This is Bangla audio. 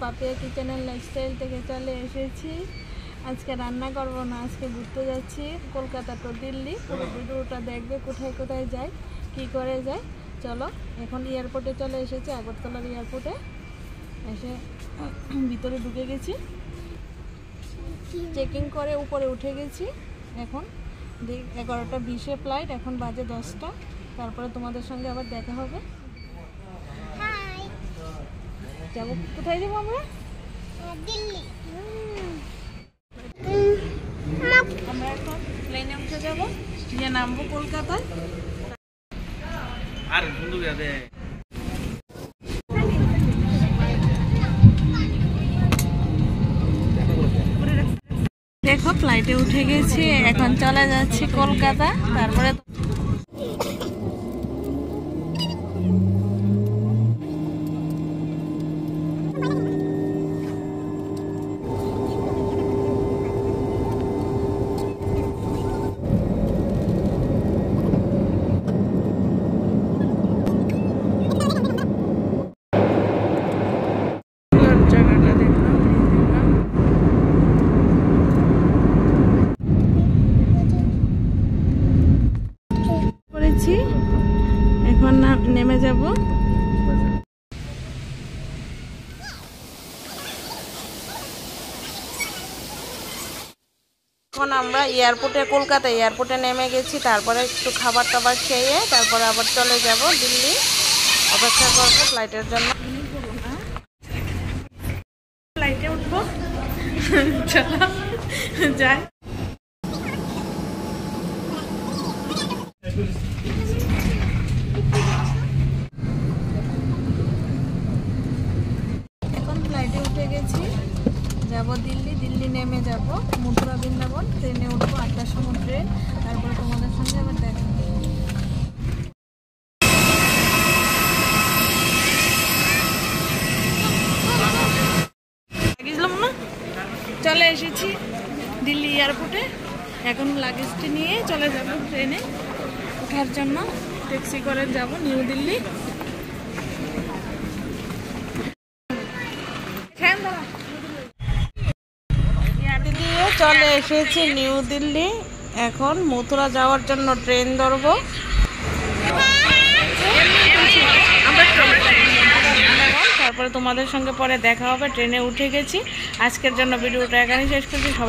পাপিয়া কিচেনের লাইফস্টাইল থেকে চলে এসেছি। আজকে রান্না করব না, আজকে ঘুরতে যাচ্ছি কলকাতা টু দিল্লি। পুরো ভিডিওটা দেখবে, কোথায় কোথায় যায়, কি করে যায়। চলো, এখন এয়ারপোর্টে চলে এসেছি, আগরতলার এয়ারপোর্টে এসে ভিতরে ঢুকে গেছি, চেকিং করে উপরে উঠে গেছি। এখন 11:20 ফ্লাইট, এখন বাজে 10টা। তারপরে তোমাদের সঙ্গে আবার দেখা হবে। যাবো কোথায়, যাবো আমরা? দিল্লি। আমরা এখন প্লেনে উঠে যাবো, গিয়ে নামবো কলকাতায়। আর বন্ধু যাবে। দেখো ফ্লাইটে উঠে গেছি, এখন চলে যাচ্ছি কলকাতা। তারপরে এখন নেমে যাব। এখন আমরা এয়ারপোর্টে, কলকাতা এয়ারপোর্টে নেমে গেছি। তারপরে একটু খাবার টাবার খেয়ে তারপরে আবার চলে যাব দিল্লি, অপেক্ষা করবো ফ্লাইটের জন্য। ফ্লাইটে উঠবো, চলো যাই। এখন ফ্লাইটে উঠে গেছি, যাব দিল্লি। দিল্লি নেমে যাব মথুরা বৃন্দাবন, ট্রেনে উঠবো 8টার সময় ট্রেন। তারপরে তোমাদের সঙ্গে আবার দেখা হবে। লাগেজলাম না, চলে এসেছি দিল্লি এয়ারপোর্টে। এখন লাগেজটি নিয়ে চলে যাব ট্রেনে ওঠার জন্য। ট্যাক্সি করে যাব নিউ দিল্লি। দিয়ে চলে এসেছি নিউ দিল্লি। এখন মথুরা যাওয়ার জন্য ট্রেন ধরবো। তারপরে তোমাদের সঙ্গে পরে দেখা হবে। ট্রেনে উঠে গেছি। আজকের জন্য ভিডিওটা এখানেই শেষ করছি। সবাই